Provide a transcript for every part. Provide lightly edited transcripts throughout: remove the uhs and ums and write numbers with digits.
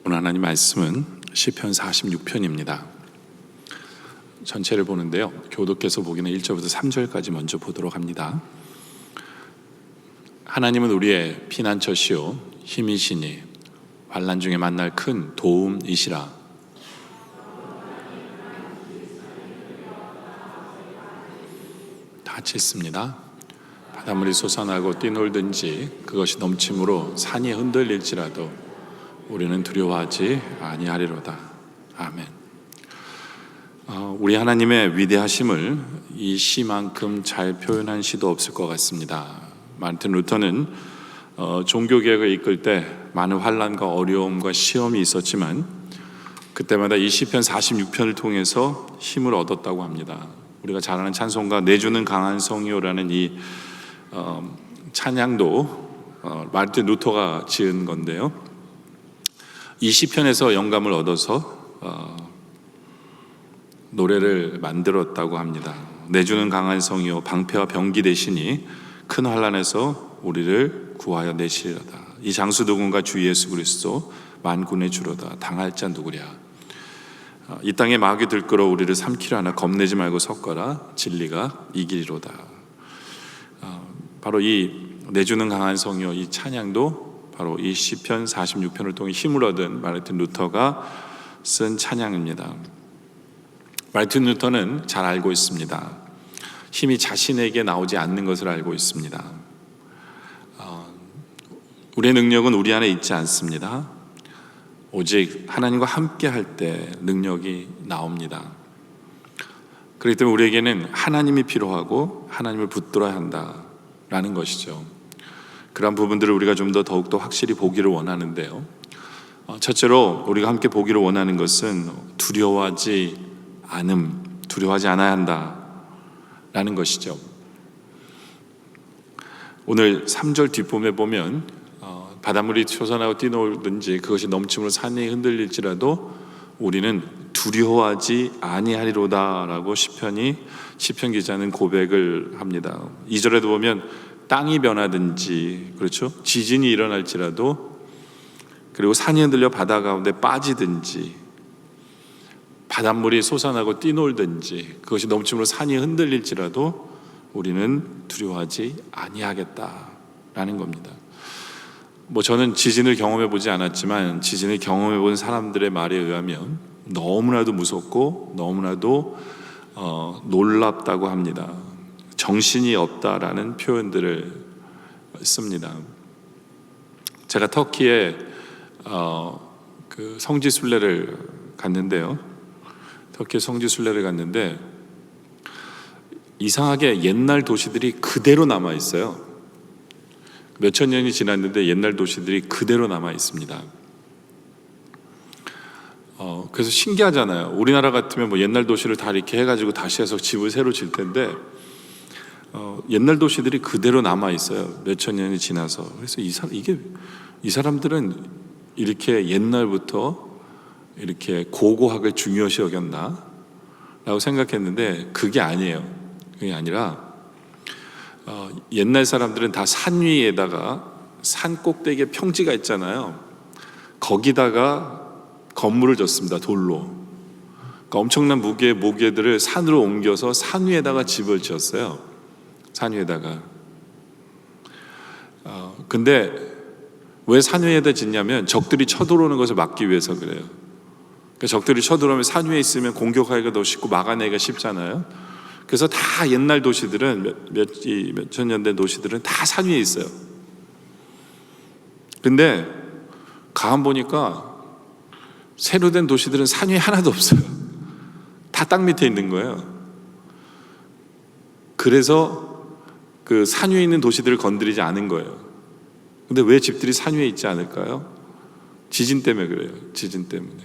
오늘 하나님 말씀은 시편 46편입니다. 전체를 보는데요, 교독해서 보기는 1절부터 3절까지 먼저 보도록 합니다. 하나님은 우리의 피난처시요 힘이시니 환난 중에 만날 큰 도움이시라. 다 같이 읽습니다. 바닷물이 솟아나고 뛰놀든지 그것이 넘침으로 산이 흔들릴지라도 우리는 두려워하지 아니하리로다. 아멘. 우리 하나님의 위대하심을 이 시만큼 잘 표현한 시도 없을 것 같습니다. 마르틴 루터는 종교개혁을 이끌 때 많은 환난과 어려움과 시험이 있었지만 그때마다 이 시편 46편을 통해서 힘을 얻었다고 합니다. 우리가 잘 아는 찬송가 내주는 강한 성이요라는 이 찬양도 마르틴 루터가 지은 건데요, 이 시편에서 영감을 얻어서 노래를 만들었다고 합니다. 내주는 강한 성이요 방패와 병기 되시니 큰 환난에서 우리를 구하여 내시리로다. 이 장수 누군가 주 예수 그리스도 만군의 주로다. 당할 자 누구랴. 이 땅에 마귀 들끓어 우리를 삼키려 하나 겁내지 말고 섰거라. 진리가 이기리로다. 바로 이 내주는 강한 성이요 이 찬양도 바로 이 시편 46편을 통해 힘을 얻은 마르틴 루터가 쓴 찬양입니다. 마르틴 루터는 잘 알고 있습니다. 힘이 자신에게 나오지 않는 것을 알고 있습니다. 우리의 능력은 우리 안에 있지 않습니다. 오직 하나님과 함께 할 때 능력이 나옵니다. 그렇기 때문에 우리에게는 하나님이 필요하고 하나님을 붙들어야 한다라는 것이죠. 그런 부분들을 우리가 좀 더 더욱더 확실히 보기를 원하는데요, 첫째로 우리가 함께 보기를 원하는 것은 두려워하지 않아야 한다라는 것이죠. 오늘 3절 뒷부분에 보면 바닷물이 솟아나고 뛰놀든지 그것이 넘침으로 산이 흔들릴지라도 우리는 두려워하지 아니하리로다라고 시편 기자는 고백을 합니다. 2절에도 보면 땅이 변하든지, 그렇죠? 지진이 일어날지라도, 그리고 산이 흔들려 바다 가운데 빠지든지, 바닷물이 솟아나고 뛰놀든지 그것이 넘침으로 산이 흔들릴지라도 우리는 두려워하지 아니하겠다라는 겁니다. 저는 지진을 경험해 보지 않았지만 지진을 경험해 본 사람들의 말에 의하면 너무나도 무섭고 너무나도 놀랍다고 합니다. 정신이 없다라는 표현들을 씁니다. 제가 터키에 그 성지 순례를 갔는데요, 이상하게 옛날 도시들이 그대로 남아 있어요. 몇천 년이 지났는데 옛날 도시들이 그대로 남아 있습니다. 그래서 신기하잖아요. 우리나라 같으면 옛날 도시를 다 이렇게 해가지고 다시 해서 집을 새로 질 텐데 옛날 도시들이 그대로 남아 있어요. 몇천 년이 지나서. 그래서 이 사람들은 이렇게 옛날부터 이렇게 고고학을 중요시 여겼나? 라고 생각했는데 그게 아니에요. 그게 아니라 옛날 사람들은 다 산 위에다가 산 꼭대기에 평지가 있잖아요. 거기다가 건물을 졌습니다. 돌로. 그러니까 엄청난 무게의 모계들을 산으로 옮겨서 산 위에다가 집을 지었어요. 산 위에다가. 근데 왜 산 위에다 짓냐면 적들이 쳐들어오는 것을 막기 위해서 그래요. 그러니까 적들이 쳐들어오면 산 위에 있으면 공격하기가 더 쉽고 막아내기가 쉽잖아요. 그래서 다 옛날 도시들은 몇천 년 된 도시들은 다 산 위에 있어요. 근데 가만 보니까 새로 된 도시들은 산 위에 하나도 없어요. 다 땅 밑에 있는 거예요. 그래서 그 산 위에 있는 도시들을 건드리지 않은 거예요. 근데 왜 집들이 산 위에 있지 않을까요? 지진 때문에 그래요. 지진 때문에.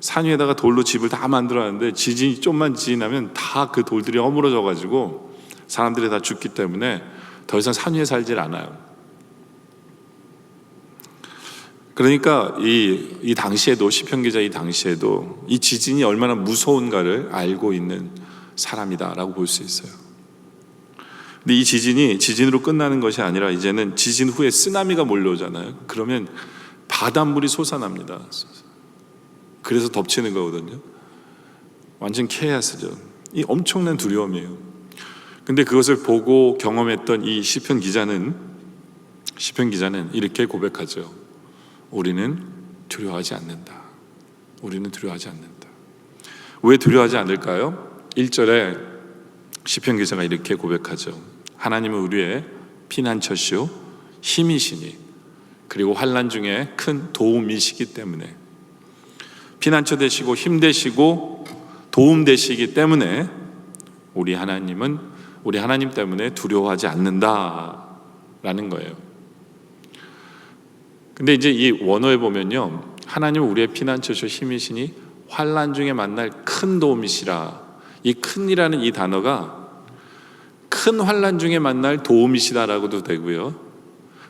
산 위에다가 돌로 집을 다 만들었는데 지진이 좀만 지나면 다 그 돌들이 허물어져 가지고 사람들이 다 죽기 때문에 더 이상 산 위에 살질 않아요. 그러니까 이 당시에도, 시편 기자 이 당시에도 이 지진이 얼마나 무서운가를 알고 있는 사람이다라고 볼 수 있어요. 근데 이 지진이 지진으로 끝나는 것이 아니라 이제는 지진 후에 쓰나미가 몰려오잖아요. 그러면 바닷물이 솟아납니다. 그래서 덮치는 거거든요. 완전 케이오스죠. 이 엄청난 두려움이에요. 근데 그것을 보고 경험했던 이 시편 기자는 이렇게 고백하죠. 우리는 두려워하지 않는다. 우리는 두려워하지 않는다. 왜 두려워하지 않을까요? 1절에 시편 기자가 이렇게 고백하죠. 하나님은 우리의 피난처시오 힘이시니 그리고 환난 중에 큰 도움이시기 때문에, 피난처 되시고 힘 되시고 도움 되시기 때문에 우리 하나님 때문에 두려워하지 않는다라는 거예요. 근데 이제 이 원어에 보면요, 하나님은 우리의 피난처시오 힘이시니 환난 중에 만날 큰 도움이시라. 이 큰이라는 이 단어가 큰 환난 중에 만날 도움이시다라고도 되고요,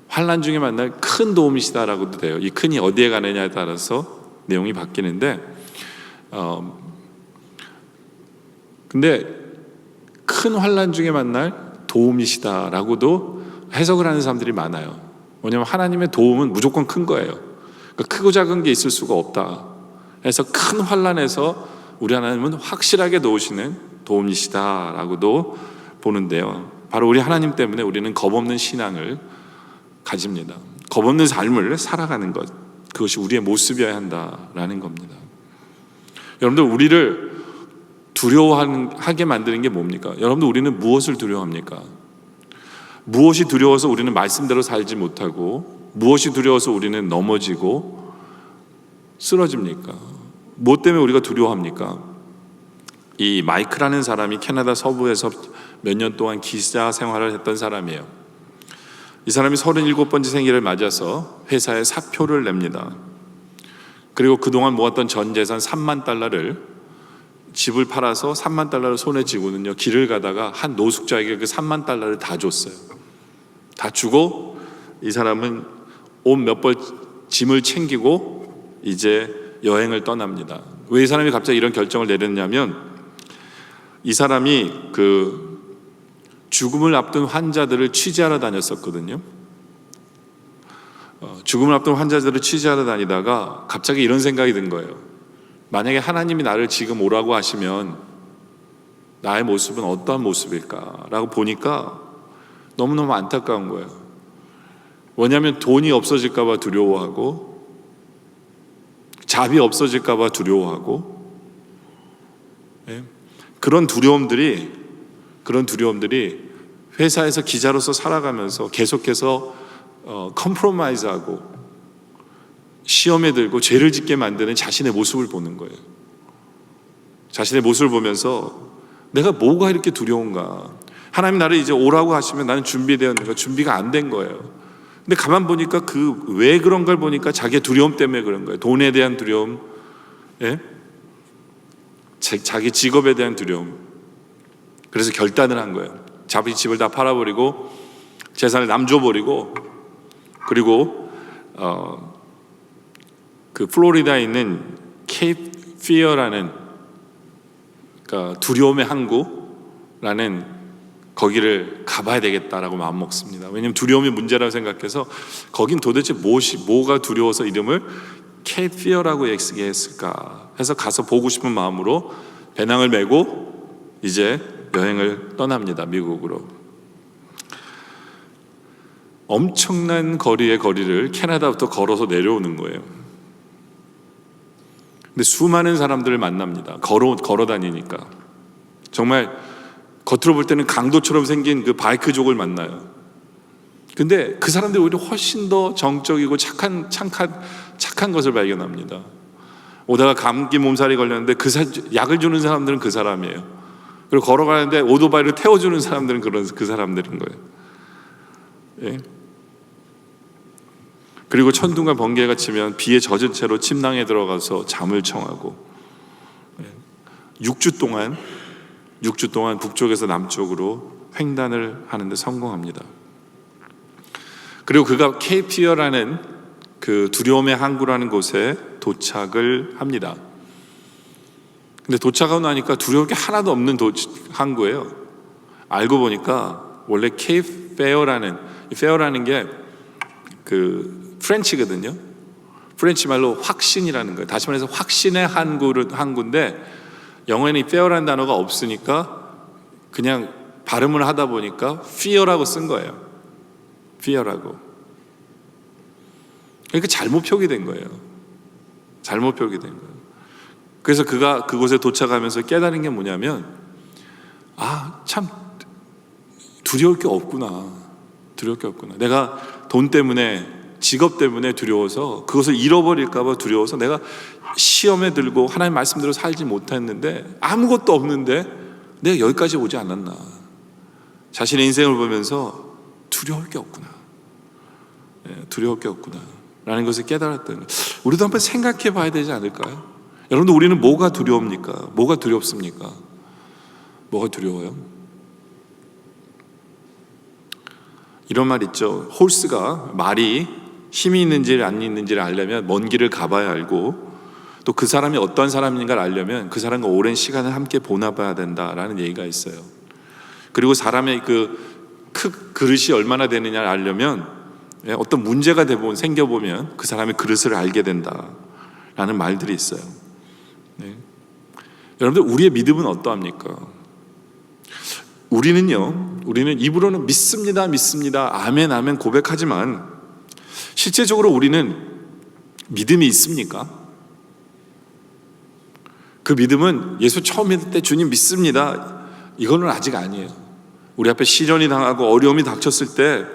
환난 중에 만날 큰 도움이시다라고도 돼요. 이 큰이 어디에 가느냐에 따라서 내용이 바뀌는데, 근데 큰 환난 중에 만날 도움이시다라고도 해석을 하는 사람들이 많아요. 왜냐하면 하나님의 도움은 무조건 큰 거예요. 그러니까 크고 작은 게 있을 수가 없다. 그래서 큰 환난에서 우리 하나님은 확실하게 도우시는 도움이시다라고도 보는데요, 바로 우리 하나님 때문에 우리는 겁없는 신앙을 가집니다. 겁없는 삶을 살아가는 것, 그것이 우리의 모습이어야 한다라는 겁니다. 여러분들, 우리를 두려워하게 만드는 게 뭡니까? 여러분들, 우리는 무엇을 두려워합니까? 무엇이 두려워서 우리는 말씀대로 살지 못하고, 무엇이 두려워서 우리는 넘어지고 쓰러집니까? 무엇 때문에 우리가 두려워합니까? 이 마이크라는 사람이 캐나다 서부에서 몇 년 동안 기자 생활을 했던 사람이에요. 이 사람이 37번째 생일을 맞아서 회사에 사표를 냅니다. 그리고 그동안 모았던 전 재산 3만 달러를 집을 팔아서 3만 달러를 손에 쥐고는요, 길을 가다가 한 노숙자에게 그 3만 달러를 다 줬어요. 다 주고 이 사람은 옷 몇 벌 짐을 챙기고 이제 여행을 떠납니다. 왜 이 사람이 갑자기 이런 결정을 내렸냐면, 이 사람이 죽음을 앞둔 환자들을 취재하러 다녔었거든요. 죽음을 앞둔 환자들을 취재하러 다니다가 갑자기 이런 생각이 든 거예요. 만약에 하나님이 나를 지금 오라고 하시면 나의 모습은 어떠한 모습일까? 라고 보니까 너무너무 안타까운 거예요. 왜냐하면 돈이 없어질까 봐 두려워하고, 잡이 없어질까 봐 두려워하고, 그런 두려움들이 회사에서 기자로서 살아가면서 계속해서 컴프로마이즈하고 시험에 들고 죄를 짓게 만드는 자신의 모습을 보는 거예요. 자신의 모습을 보면서 내가 뭐가 이렇게 두려운가? 하나님 나를 이제 오라고 하시면 나는 준비되었는가? 준비가 안 된 거예요. 근데 가만 보니까 왜 그런 걸 보니까 자기의 두려움 때문에 그런 거예요. 돈에 대한 두려움, 자기 직업에 대한 두려움. 그래서 결단을 한 거예요. 자기 집을 다 팔아버리고 재산을 남줘버리고, 그리고 그 플로리다에 있는 케이프 피어라는, 그러니까 두려움의 항구라는 거기를 가봐야 되겠다라고 마음먹습니다. 왜냐하면 두려움이 문제라고 생각해서 거긴 도대체 뭐가 두려워서 이름을 케이프 피어라고 얘기했을까 해서 가서 보고 싶은 마음으로 배낭을 메고 이제 여행을 떠납니다. 미국으로. 엄청난 거리의 거리를 캐나다부터 걸어서 내려오는 거예요. 근데 수많은 사람들을 만납니다. 걸어 다니니까 정말 겉으로 볼 때는 강도처럼 생긴 그 바이크족을 만나요. 근데 그 사람들이 오히려 훨씬 더 정적이고 착한 것을 발견합니다. 오다가 감기 몸살이 걸렸는데 약을 주는 사람들은 그 사람이에요. 그리고 걸어가는데 오토바이를 태워주는 사람들은 그 사람들인 거예요. 예. 그리고 천둥과 번개가 치면 비에 젖은 채로 침낭에 들어가서 잠을 청하고 6주 동안 북쪽에서 남쪽으로 횡단을 하는데 성공합니다. 그리고 그가 케이피어라는 그 두려움의 항구라는 곳에 도착을 합니다. 근데 도착하고 나니까 두려울 게 하나도 없는 항구예요. 알고 보니까 원래 케이프 페어라는 게 그 프렌치거든요. 프렌치 말로 확신이라는 거예요. 다시 말해서 확신의 항구인데 영어에는 fear라는 단어가 없으니까 그냥 발음을 하다 보니까 fear라고 쓴 거예요. fear라고. 그러니까 잘못 표기된 거예요. 잘못 표기된 거예요. 그래서 그가 그곳에 도착하면서 깨달은 게 뭐냐면, 참 두려울 게 없구나. 두려울 게 없구나. 내가 돈 때문에, 직업 때문에 두려워서, 그것을 잃어버릴까 봐 두려워서 내가 시험에 들고 하나님 말씀대로 살지 못했는데, 아무것도 없는데 내가 여기까지 오지 않았나. 자신의 인생을 보면서 두려울 게 없구나. 두려울 게 없구나 라는 것을 깨달았던 거예요. 우리도 한번 생각해 봐야 되지 않을까요? 여러분들, 우리는 뭐가 두려웁니까? 뭐가 두렵습니까? 뭐가 두려워요? 이런 말 있죠. 홀스가, 말이 힘이 있는지를 안 있는지를 알려면 먼 길을 가봐야 알고, 또 그 사람이 어떤 사람인가를 알려면 그 사람과 오랜 시간을 함께 보내봐야 된다라는 얘기가 있어요. 그리고 사람의 그릇이 얼마나 되느냐를 알려면, 어떤 문제가 생겨보면 그 사람의 그릇을 알게 된다라는 말들이 있어요. 여러분들, 우리의 믿음은 어떠합니까? 우리는 입으로는 믿습니다, 믿습니다, 아멘, 아멘 고백하지만 실제적으로 우리는 믿음이 있습니까? 그 믿음은 예수 처음 믿을 때 주님 믿습니다, 이거는 아직 아니에요. 우리 앞에 시련이 당하고 어려움이 닥쳤을 때,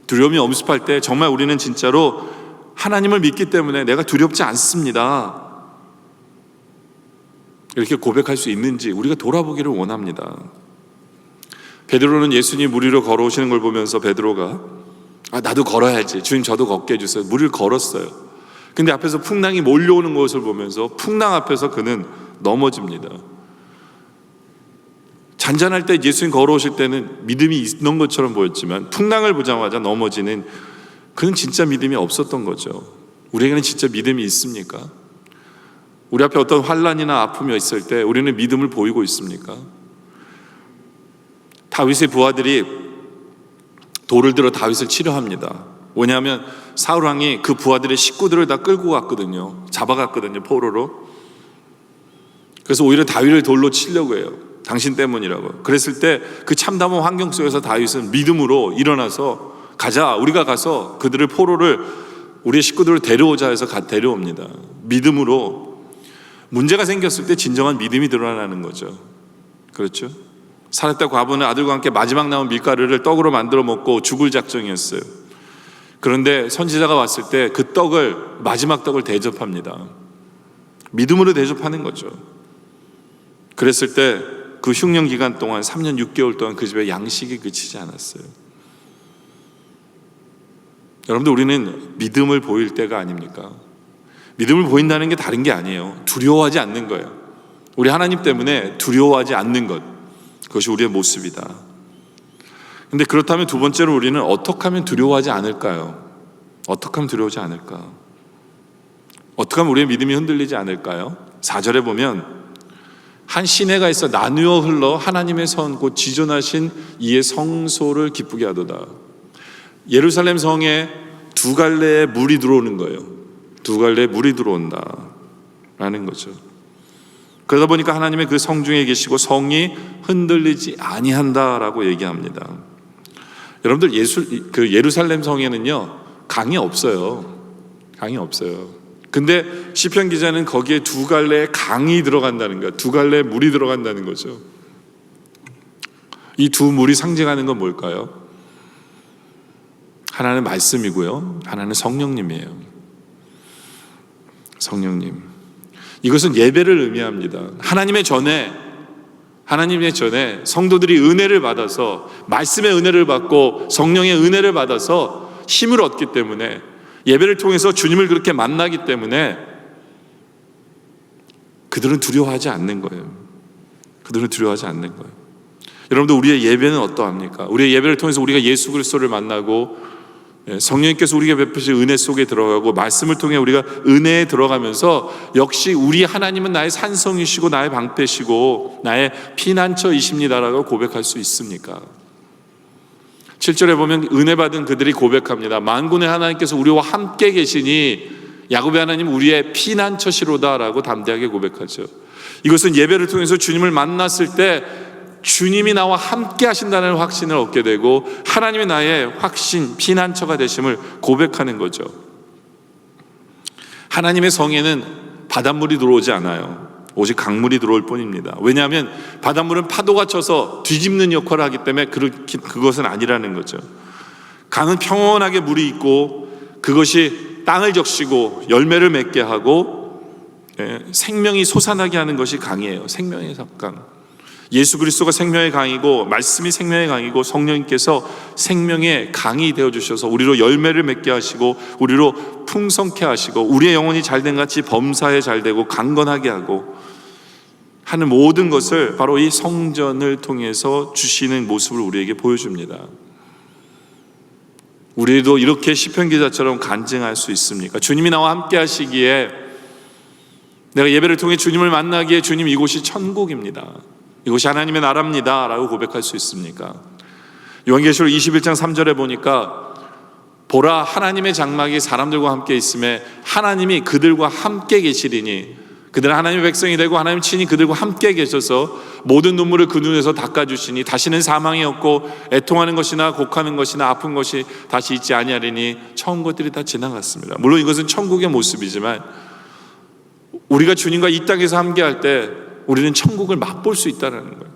두려움이 엄습할 때 정말 우리는 진짜로 하나님을 믿기 때문에 내가 두렵지 않습니다, 이렇게 고백할 수 있는지 우리가 돌아보기를 원합니다. 베드로는 예수님 물 위로 걸어오시는 걸 보면서 베드로가 나도 걸어야지, 주님 저도 걷게 해주세요. 물을 걸었어요. 근데 앞에서 풍랑이 몰려오는 것을 보면서 풍랑 앞에서 그는 넘어집니다. 잔잔할 때 예수님 걸어오실 때는 믿음이 있는 것처럼 보였지만 풍랑을 보자마자 넘어지는, 그는 진짜 믿음이 없었던 거죠. 우리에게는 진짜 믿음이 있습니까? 우리 앞에 어떤 환난이나 아픔이 있을 때 우리는 믿음을 보이고 있습니까? 다윗의 부하들이 돌을 들어 다윗을 치려합니다. 왜냐하면 사울 왕이 그 부하들의 식구들을 다 끌고 갔거든요. 잡아갔거든요, 포로로. 그래서 오히려 다윗을 돌로 치려고 해요. 당신 때문이라고. 그랬을 때 그 참담한 환경 속에서 다윗은 믿음으로 일어나서 가자, 우리가 가서 그들을, 포로를, 우리의 식구들을 데려오자 해서 데려옵니다. 믿음으로. 문제가 생겼을 때 진정한 믿음이 드러나는 거죠. 그렇죠? 사렙다 과부는 아들과 함께 마지막 남은 밀가루를 떡으로 만들어 먹고 죽을 작정이었어요. 그런데 선지자가 왔을 때 그 마지막 떡을 대접합니다. 믿음으로 대접하는 거죠. 그랬을 때 그 흉년 기간 동안 3년 6개월 동안 그 집에 양식이 그치지 않았어요. 여러분들, 우리는 믿음을 보일 때가 아닙니까? 믿음을 보인다는 게 다른 게 아니에요. 두려워하지 않는 거예요. 우리 하나님 때문에 두려워하지 않는 것, 그것이 우리의 모습이다. 근데 그렇다면 두 번째로 우리는 어떻게 하면 두려워하지 않을까요? 어떻게 하면 두려워하지 않을까? 어떻게 하면 우리의 믿음이 흔들리지 않을까요? 4절에 보면 한 시내가 있어 나누어 흘러 하나님의 선 곧 지존하신 이의 성소를 기쁘게 하도다. 예루살렘 성에 두 갈래의 물이 들어오는 거예요. 두 갈래의 물이 들어온다 라는 거죠. 그러다 보니까 하나님의 그 성중에 계시고 성이 흔들리지 아니한다라고 얘기합니다. 여러분들, 예루살렘 성에는요 강이 없어요. 강이 없어요. 근데 시편 기자는 거기에 두 갈래의 강이 들어간다는 거예요. 두 갈래의 물이 들어간다는 거죠. 이 두 물이 상징하는 건 뭘까요? 하나는 말씀이고요, 하나는 성령님이에요. 성령님. 이것은 예배를 의미합니다. 하나님의 전에 성도들이 은혜를 받아서, 말씀의 은혜를 받고 성령의 은혜를 받아서 힘을 얻기 때문에, 예배를 통해서 주님을 그렇게 만나기 때문에 그들은 두려워하지 않는 거예요. 그들은 두려워하지 않는 거예요. 여러분들, 우리의 예배는 어떠합니까? 우리의 예배를 통해서 우리가 예수 그리스도를 만나고 성령님께서 우리에게 베푸신 은혜 속에 들어가고, 말씀을 통해 우리가 은혜에 들어가면서 역시 우리 하나님은 나의 산성이시고 나의 방패시고 나의 피난처이십니다라고 고백할 수 있습니까? 7절에 보면 은혜 받은 그들이 고백합니다. 만군의 하나님께서 우리와 함께 계시니 야곱의 하나님 우리의 피난처시로다라고 담대하게 고백하죠. 이것은 예배를 통해서 주님을 만났을 때 주님이 나와 함께 하신다는 확신을 얻게 되고 하나님이 나의 확신, 피난처가 되심을 고백하는 거죠. 하나님의 성에는 바닷물이 들어오지 않아요. 오직 강물이 들어올 뿐입니다. 왜냐하면 바닷물은 파도가 쳐서 뒤집는 역할을 하기 때문에 그것은 아니라는 거죠. 강은 평온하게 물이 있고 그것이 땅을 적시고 열매를 맺게 하고 생명이 솟아나게 하는 것이 강이에요. 생명의 강. 예수 그리스도가 생명의 강이고 말씀이 생명의 강이고 성령님께서 생명의 강이 되어주셔서 우리로 열매를 맺게 하시고 우리로 풍성케 하시고 우리의 영혼이 잘된 같이 범사에 잘되고 강건하게 하고 하는 모든 것을 바로 이 성전을 통해서 주시는 모습을 우리에게 보여줍니다. 우리도 이렇게 시편 기자처럼 간증할 수 있습니까? 주님이 나와 함께 하시기에 내가 예배를 통해 주님을 만나기에 주님 이곳이 천국입니다, 이곳이 하나님의 나라입니다 라고 고백할 수 있습니까? 요한계시록 21장 3절에 보니까 보라 하나님의 장막이 사람들과 함께 있음에 하나님이 그들과 함께 계시리니 그들은 하나님의 백성이 되고 하나님 친히 그들과 함께 계셔서 모든 눈물을 그 눈에서 닦아주시니 다시는 사망이 없고 애통하는 것이나 곡하는 것이나 아픈 것이 다시 있지 아니하리니 처음 것들이 다 지나갔습니다. 물론 이것은 천국의 모습이지만 우리가 주님과 이 땅에서 함께할 때 우리는 천국을 맛볼 수 있다는 거예요.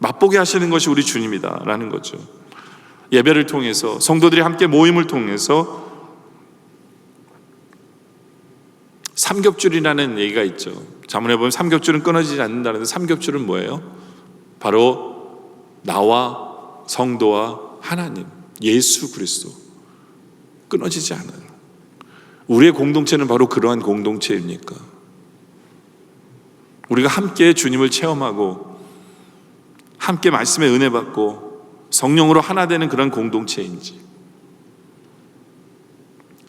맛보게 하시는 것이 우리 주님이다라는 거죠. 예배를 통해서 성도들이 함께 모임을 통해서 삼겹줄이라는 얘기가 있죠. 자문에 보면 삼겹줄은 끊어지지 않는다는데 삼겹줄은 뭐예요? 바로 나와 성도와 하나님, 예수 그리스도 끊어지지 않아요. 우리의 공동체는 바로 그러한 공동체입니까? 우리가 함께 주님을 체험하고 함께 말씀의 은혜 받고 성령으로 하나 되는 그런 공동체인지.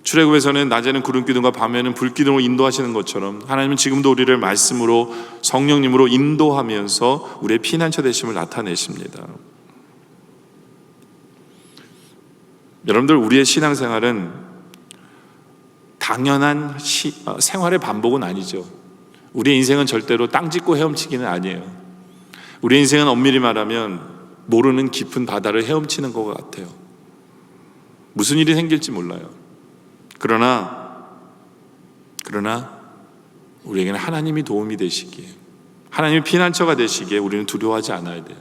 출애굽에서는 낮에는 구름 기둥과 밤에는 불 기둥으로 인도하시는 것처럼 하나님은 지금도 우리를 말씀으로 성령님으로 인도하면서 우리의 피난처 되심을 나타내십니다. 여러분들, 우리의 신앙생활은 당연한 생활의 반복은 아니죠. 우리의 인생은 절대로 땅 짚고 헤엄치기는 아니에요. 우리의 인생은 엄밀히 말하면 모르는 깊은 바다를 헤엄치는 것 같아요. 무슨 일이 생길지 몰라요. 그러나 우리에게는 하나님이 도움이 되시기에, 하나님이 피난처가 되시기에 우리는 두려워하지 않아야 돼요.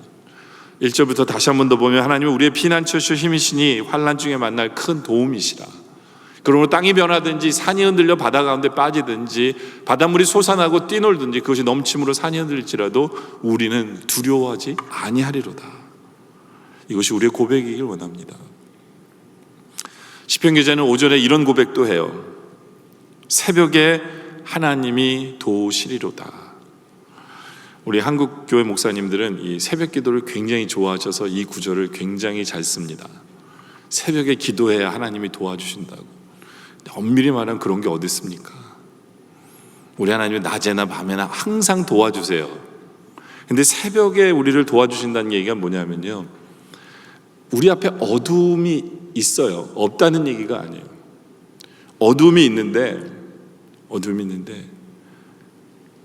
1절부터 다시 한 번 더 보면 하나님은 우리의 피난처시오 힘이시니 환난 중에 만날 큰 도움이시라. 그러므로 땅이 변하든지 산이 흔들려 바다 가운데 빠지든지 바닷물이 솟아나고 뛰놀든지 그것이 넘침으로 산이 흔들릴지라도 우리는 두려워하지 아니하리로다. 이것이 우리의 고백이길 원합니다. 시편 기자는 5절에 이런 고백도 해요. 새벽에 하나님이 도우시리로다. 우리 한국교회 목사님들은 이 새벽 기도를 굉장히 좋아하셔서 이 구절을 굉장히 잘 씁니다. 새벽에 기도해야 하나님이 도와주신다고. 엄밀히 말하면 그런 게 어디 있습니까? 우리 하나님은 낮에나 밤에나 항상 도와주세요. 근데 새벽에 우리를 도와주신다는 얘기가 뭐냐면요, 우리 앞에 어두움이 있어요. 없다는 얘기가 아니에요. 어두움이 있는데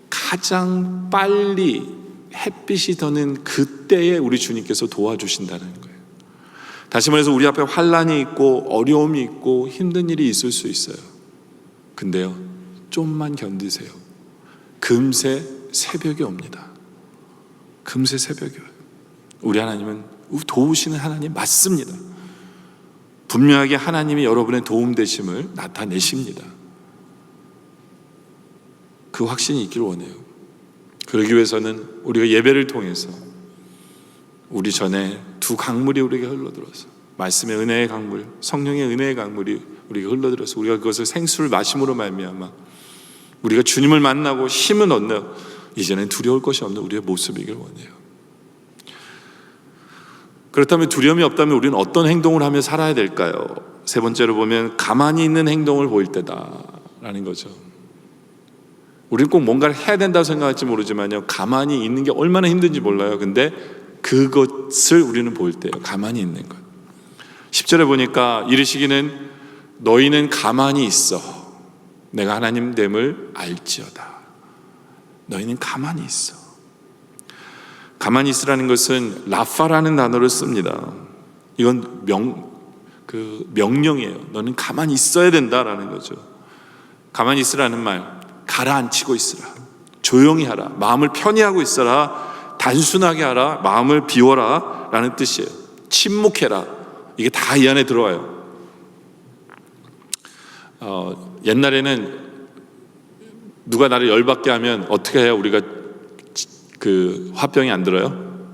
가장 빨리 햇빛이 드는 그때에 우리 주님께서 도와주신다는 거예요. 다시 말해서 우리 앞에 환난이 있고 어려움이 있고 힘든 일이 있을 수 있어요. 근데요, 좀만 견디세요. 금세 새벽이 옵니다. 금세 새벽이 와요. 우리 하나님은 도우시는 하나님 맞습니다. 분명하게 하나님이 여러분의 도움 되심을 나타내십니다. 그 확신이 있기를 원해요. 그러기 위해서는 우리가 예배를 통해서 우리 전에 두 강물이 우리에게 흘러들어서 말씀의 은혜의 강물, 성령의 은혜의 강물이 우리에게 흘러들어서 우리가 그것을 생수를 마심으로 말미암아 우리가 주님을 만나고 힘을 얻는, 이제는 두려울 것이 없는 우리의 모습이길 원해요. 그렇다면 두려움이 없다면 우리는 어떤 행동을 하며 살아야 될까요? 세 번째로 보면 가만히 있는 행동을 보일 때다라는 거죠. 우리는 꼭 뭔가를 해야 된다고 생각할지 모르지만요, 가만히 있는 게 얼마나 힘든지 몰라요. 근데 그것을 우리는 보일 때요, 가만히 있는 것. 10절에 보니까 이르시기는 너희는 가만히 있어. 내가 하나님 됨을 알지어다. 너희는 가만히 있어. 가만히 있으라는 것은 라파라는 단어를 씁니다. 이건 명령이에요. 너는 가만히 있어야 된다라는 거죠. 가만히 있으라는 말, 가라앉히고 있으라, 조용히 하라, 마음을 편히 하고 있어라, 단순하게 하라, 마음을 비워라 라는 뜻이에요. 침묵해라, 이게 다 이 안에 들어와요. 옛날에는 누가 나를 열받게 하면 어떻게 해야 우리가 그 화병이 안 들어요?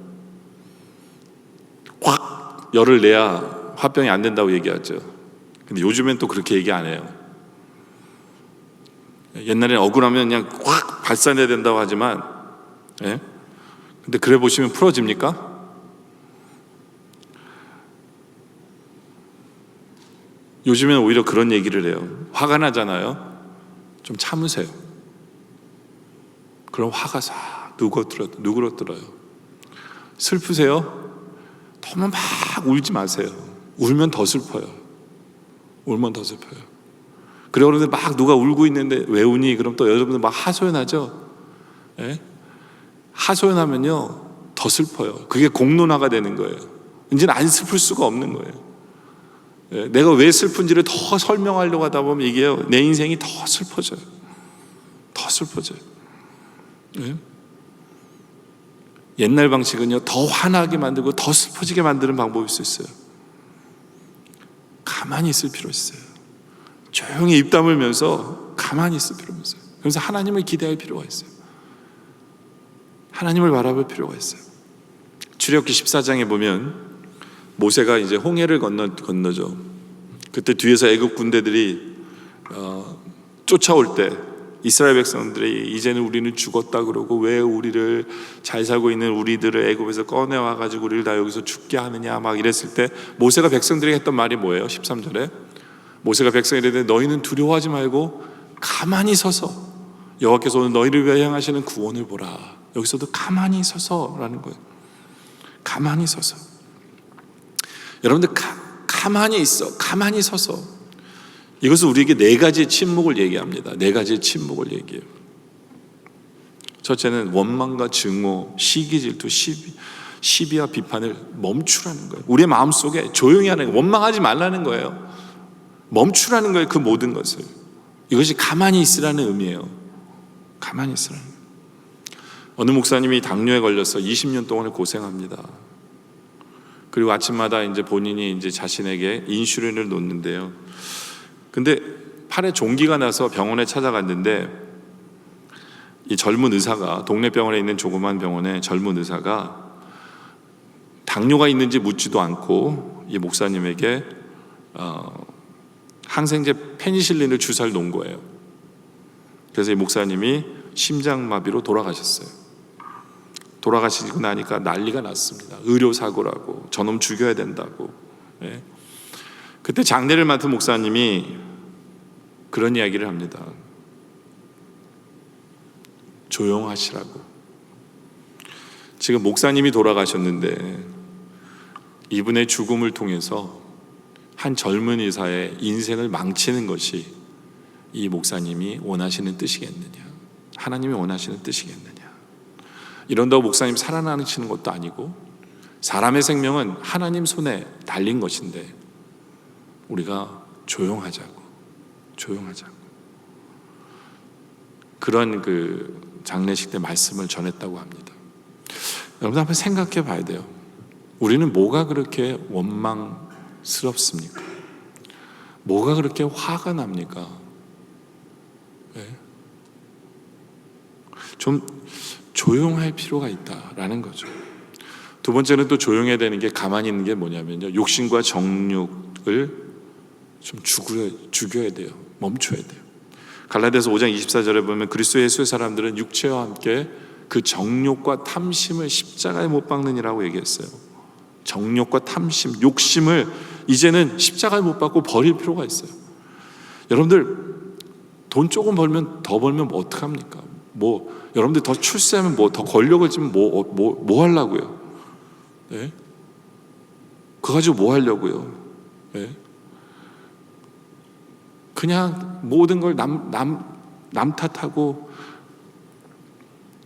확 열을 내야 화병이 안 된다고 얘기하죠. 근데 요즘엔 또 그렇게 얘기 안 해요. 옛날에는 억울하면 그냥 확 발산해야 된다고 하지만, 예? 근데 그래 보시면 풀어집니까? 요즘에는 오히려 그런 얘기를 해요. 화가 나잖아요. 좀 참으세요. 그럼 화가 싹 누그러들어요. 슬프세요? 너무 막 울지 마세요. 울면 더 슬퍼요. 울면 더 슬퍼요. 그리고 그런데 막 누가 울고 있는데 왜 우니? 그럼 또 여러분들 막 하소연하죠. 예? 하소연하면요 더 슬퍼요. 그게 공론화가 되는 거예요. 이제는 안 슬플 수가 없는 거예요. 예? 내가 왜 슬픈지를 더 설명하려고 하다 보면 이게요, 내 인생이 더 슬퍼져요. 더 슬퍼져요. 예? 옛날 방식은요, 더 화나게 만들고 더 슬퍼지게 만드는 방법일 수 있어요. 가만히 있을 필요 있어요. 조용히 입 다물면서 가만히 있을 필요가 있어요. 그래서 하나님을 기대할 필요가 있어요. 하나님을 바라볼 필요가 있어요. 출애굽기 14장에 보면 모세가 이제 홍해를 건너죠. 그때 뒤에서 애굽 군대들이 쫓아올 때 이스라엘 백성들이 이제는 우리는 죽었다 그러고 왜 우리를 잘 살고 있는 우리들을 애굽에서 꺼내와 가지고 우리를 다 여기서 죽게 하느냐 막 이랬을 때 모세가 백성들에게 했던 말이 뭐예요? 13절에 모세가 백성에게 이르되 너희는 두려워하지 말고 가만히 서서 여호와께서 오늘 너희를 위하여 행하시는 구원을 보라. 여기서도 가만히 서서라는 거예요. 가만히 서서. 여러분들 가만히 있어. 가만히 서서. 이것은 우리에게 네 가지의 침묵을 얘기합니다. 네 가지의 침묵을 얘기해요. 첫째는 원망과 증오, 시기, 질투, 시비와 비판을 멈추라는 거예요. 우리의 마음속에 조용히 하는 거예요. 원망하지 말라는 거예요. 멈추라는 거예요. 그 모든 것을. 이것이 가만히 있으라는 의미예요. 가만히 있으라는 거예요. 어느 목사님이 당뇨에 걸려서 20년 동안을 고생합니다. 그리고 아침마다 이제 본인이 이제 자신에게 인슐린을 놓는데요. 근데 팔에 종기가 나서 병원에 찾아갔는데 이 젊은 의사가, 동네 병원에 있는 조그만 병원에 젊은 의사가 당뇨가 있는지 묻지도 않고 이 목사님에게 항생제 페니실린을 주사를 놓은 거예요. 그래서 이 목사님이 심장마비로 돌아가셨어요. 돌아가시고 나니까 난리가 났습니다. 의료사고라고, 저놈 죽여야 된다고. 예. 그때 장례를 맡은 목사님이 그런 이야기를 합니다. 조용하시라고. 지금 목사님이 돌아가셨는데 이분의 죽음을 통해서 한 젊은 의사의 인생을 망치는 것이 이 목사님이 원하시는 뜻이겠느냐, 하나님이 원하시는 뜻이겠느냐. 이런다고 목사님 살아나시는 것도 아니고 사람의 생명은 하나님 손에 달린 것인데 우리가 조용하자고 그런 그 장례식 때 말씀을 전했다고 합니다. 여러분 한번 생각해 봐야 돼요. 우리는 뭐가 그렇게 원망스럽습니까? 뭐가 그렇게 화가 납니까? 네? 좀 조용할 필요가 있다라는 거죠. 두 번째는 또 조용해야 되는 게, 가만히 있는 게 뭐냐면요, 욕심과 정욕을 좀 죽여야 돼요. 멈춰야 돼요. 갈라디아서 5장 24절에 보면 그리스도 예수의 사람들은 육체와 함께 그 정욕과 탐심을 십자가에 못 박느니라고 얘기했어요. 정욕과 탐심, 욕심을 이제는 십자가에 못 박고 버릴 필요가 있어요. 여러분들 돈 조금 벌면, 더 벌면 뭐 어떡합니까? 여러분들 더 출세하면 더 권력을 지면 뭐 하려고요? 네? 그거 가지고 뭐 하려고요? 네? 그냥 모든 걸 남 탓하고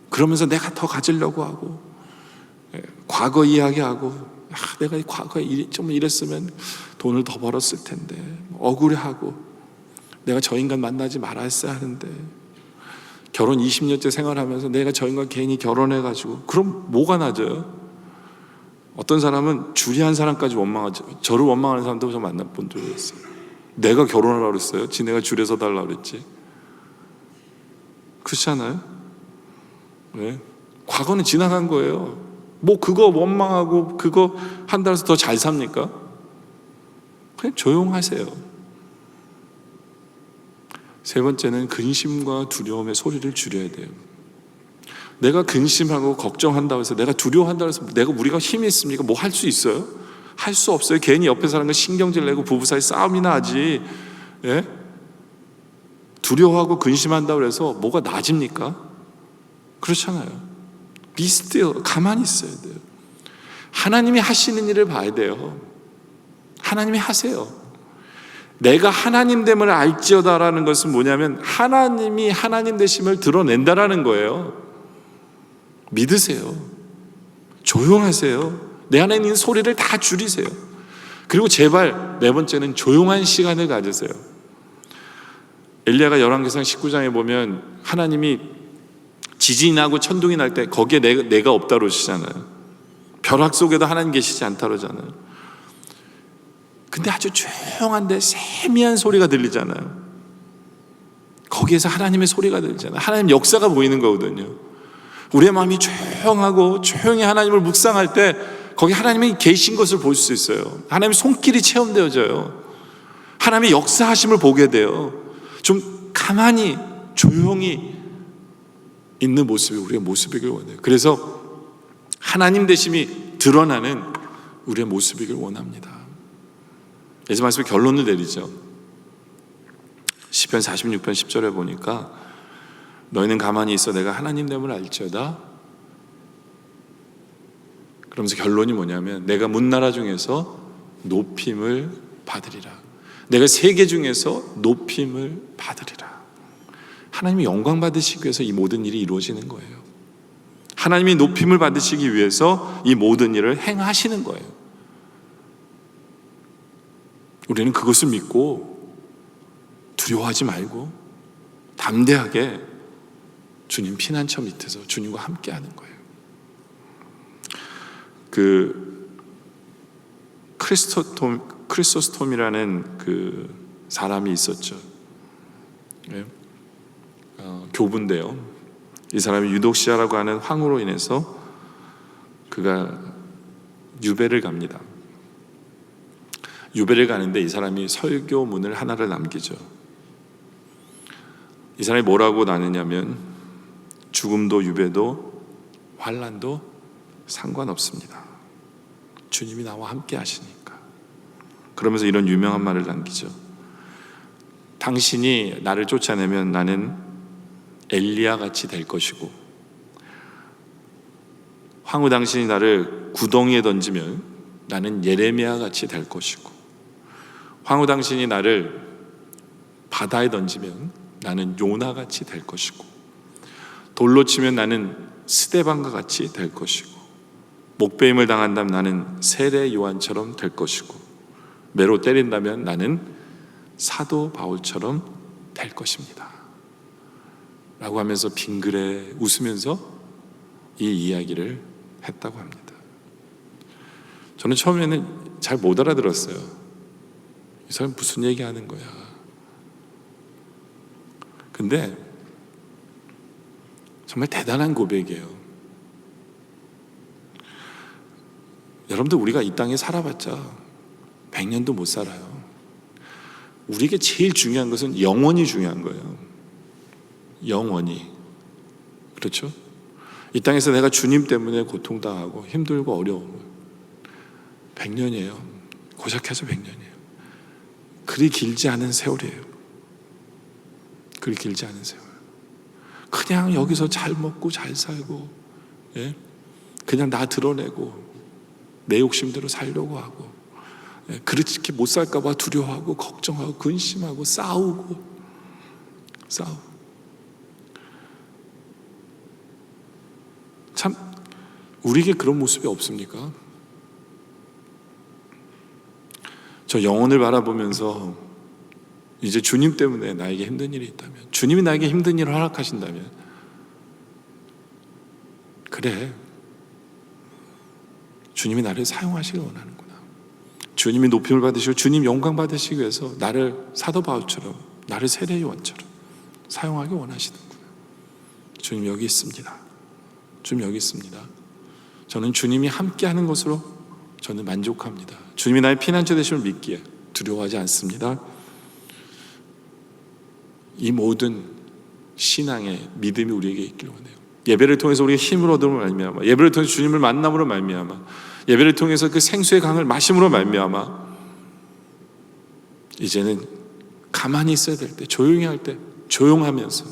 그러면서 내가 더 가지려고 하고 과거 이야기하고 내가 과거에 좀 이랬으면 돈을 더 벌었을 텐데 억울해하고 내가 저 인간 만나지 말았어야 하는데 결혼 20년째 생활하면서 내가 저 인간 괜히 결혼해가지고 그럼 뭐가 낮아요? 어떤 사람은 주리한 사람까지 원망하죠. 저를 원망하는 사람도 저 만나본 적이 있어요. 내가 결혼하라고 그랬어요? 지네가 줄에 서달라고 그랬지. 그렇지 않아요? 네. 과거는 지나간 거예요. 뭐 그거 원망하고 그거 한다고 해서 더 잘 삽니까? 그냥 조용하세요. 세 번째는 근심과 두려움의 소리를 줄여야 돼요. 내가 근심하고 걱정한다고 해서 내가 두려워한다고 해서 우리가 힘이 있습니까? 뭐 할 수 있어요? 할 수 없어요. 괜히 옆에 사람과 신경질 내고 부부 사이 싸움이나 하지. 예? 두려워하고 근심한다고 해서 뭐가 나아집니까? 그렇잖아요. 비슷해요. 가만히 있어야 돼요. 하나님이 하시는 일을 봐야 돼요. 하나님이 하세요. 내가 하나님됨을 알지어다라는 것은 뭐냐면 하나님이 하나님 되심을 드러낸다라는 거예요. 믿으세요. 조용하세요. 내 안에 있는 소리를 다 줄이세요. 그리고 제발 네 번째는 조용한 시간을 가지세요. 엘리야가 열왕기상 19장에 보면 하나님이 지진이 나고 천둥이 날 때 거기에 내가 없다 그러시잖아요. 벼락 속에도 하나님 계시지 않다 그러잖아요. 근데 아주 조용한데 세미한 소리가 들리잖아요. 거기에서 하나님의 소리가 들리잖아요. 하나님 역사가 보이는 거거든요. 우리의 마음이 조용하고 조용히 하나님을 묵상할 때 거기 하나님이 계신 것을 볼 수 있어요. 하나님의 손길이 체험되어져요. 하나님의 역사하심을 보게 돼요. 좀 가만히 조용히 있는 모습이 우리의 모습이길 원해요. 그래서 하나님 되심이 드러나는 우리의 모습이길 원합니다. 예수 말씀에 결론을 내리죠. 시편 46편 10절에 보니까 너희는 가만히 있어 내가 하나님됨을 알지어다. 그러면서 결론이 뭐냐면 내가 문나라 중에서 높임을 받으리라. 내가 세계 중에서 높임을 받으리라. 하나님이 영광 받으시기 위해서 이 모든 일이 이루어지는 거예요. 하나님이 높임을 받으시기 위해서 이 모든 일을 행하시는 거예요. 우리는 그것을 믿고 두려워하지 말고 담대하게 주님 피난처 밑에서 주님과 함께 하는 거예요. 크리소스톰이라는 그 사람이 있었죠. 교부인데요. 이 사람이 유독시아라고 하는 황후로 인해서 그가 유배를 갑니다. 유배를 가는데 이 사람이 설교문을 하나를 남기죠. 이 사람이 뭐라고 나누냐면 죽음도 유배도 환난도 상관없습니다. 주님이 나와 함께 하시니까. 그러면서 이런 유명한 말을 남기죠. 당신이 나를 쫓아내면 나는 엘리야 같이 될 것이고 황후 당신이 나를 구덩이에 던지면 나는 예레미야 같이 될 것이고 황후 당신이 나를 바다에 던지면 나는 요나 같이 될 것이고 돌로 치면 나는 스데반과 같이 될 것이고 목베임을 당한다면 나는 세례 요한처럼 될 것이고 매로 때린다면 나는 사도 바울처럼 될 것입니다 라고 하면서 빙그레 웃으면서 이 이야기를 했다고 합니다. 저는 처음에는 잘 못 알아들었어요. 이 사람 무슨 얘기하는 거야. 근데 정말 대단한 고백이에요. 여러분들 우리가 이 땅에 살아봤자 100년도 못 살아요. 우리에게 제일 중요한 것은 영원히 중요한 거예요. 영원히. 그렇죠? 이 땅에서 내가 주님 때문에 고통당하고 힘들고 어려워 100년이에요. 고작해서 100년이에요. 그리 길지 않은 세월이에요. 그리 길지 않은 세월. 그냥 여기서 잘 먹고 잘 살고 그냥 나 드러내고 내 욕심대로 살려고 하고 그렇게 못 살까 봐 두려워하고 걱정하고 근심하고 싸우고 참 우리에게 그런 모습이 없습니까? 저 영혼을 바라보면서 이제 주님 때문에 나에게 힘든 일이 있다면, 주님이 나에게 힘든 일을 허락하신다면, 그래, 주님이 나를 사용하시길 원하는구나. 주님이 높임을 받으시고 주님 영광 받으시기 위해서 나를 사도 바울처럼, 나를 세례 요한처럼 사용하기 원하시는구나. 주님 여기 있습니다. 주님 여기 있습니다. 저는 주님이 함께하는 것으로 저는 만족합니다. 주님이 나의 피난처 되심을 믿기에 두려워하지 않습니다. 이 모든 신앙의 믿음이 우리에게 있기를 원해요. 예배를 통해서 우리가 힘을 얻음으로 말미암아, 예배를 통해서 주님을 만남으로 말미암아, 예배를 통해서 그 생수의 강을 마심으로 말미암아, 이제는 가만히 있어야 될 때, 조용히 할 때 조용하면서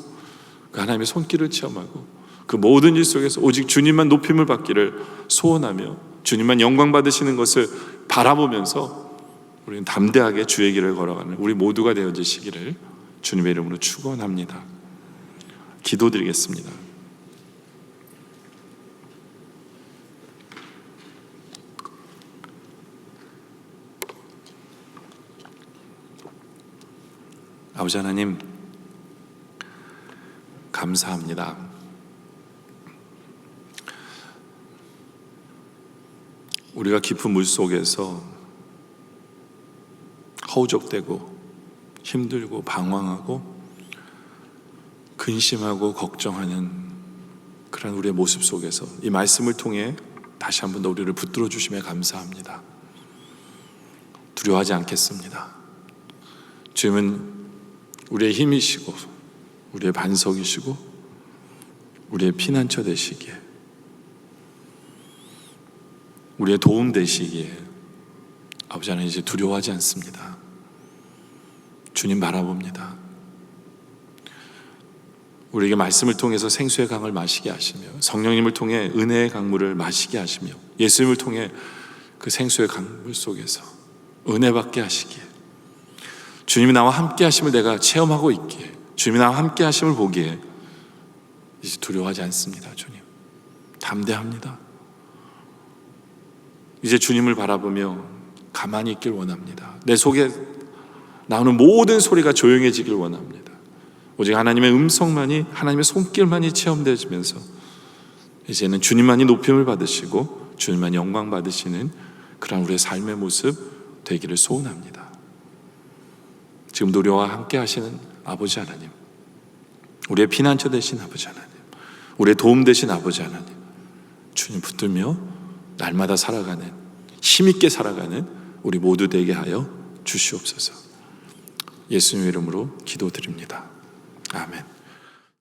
그 하나님의 손길을 체험하고 그 모든 일 속에서 오직 주님만 높임을 받기를 소원하며 주님만 영광 받으시는 것을 바라보면서 우리는 담대하게 주의 길을 걸어가는 우리 모두가 되어지시기를 주님의 이름으로 축원합니다. 기도드리겠습니다. 아버지 하나님, 감사합니다. 우리가 깊은 물 속에서 허우적대고 힘들고 방황하고 근심하고 걱정하는 그런 우리의 모습 속에서 이 말씀을 통해 다시 한 번 더 우리를 붙들어 주심에 감사합니다. 두려워하지 않겠습니다. 주님은 우리의 힘이시고 우리의 반석이시고 우리의 피난처 되시기에, 우리의 도움 되시기에 아버지 하나님 이제 두려워하지 않습니다. 주님 바라봅니다. 우리에게 말씀을 통해서 생수의 강을 마시게 하시며 성령님을 통해 은혜의 강물을 마시게 하시며 예수님을 통해 그 생수의 강물 속에서 은혜 받게 하시기에, 주님이 나와 함께 하심을 내가 체험하고 있기에, 주님이 나와 함께 하심을 보기에 이제 두려워하지 않습니다. 주님 담대합니다. 이제 주님을 바라보며 가만히 있길 원합니다. 내 속에 나오는 모든 소리가 조용해지길 원합니다. 오직 하나님의 음성만이, 하나님의 손길만이 체험되어지면서 이제는 주님만이 높임을 받으시고 주님만이 영광 받으시는 그런 우리의 삶의 모습 되기를 소원합니다. 지금도 우리와 함께 하시는 아버지 하나님, 우리의 피난처 되신 아버지 하나님, 우리의 도움 되신 아버지 하나님, 주님 붙들며 날마다 살아가는, 힘있게 살아가는 우리 모두 되게 하여 주시옵소서. 예수님의 이름으로 기도드립니다. 아멘.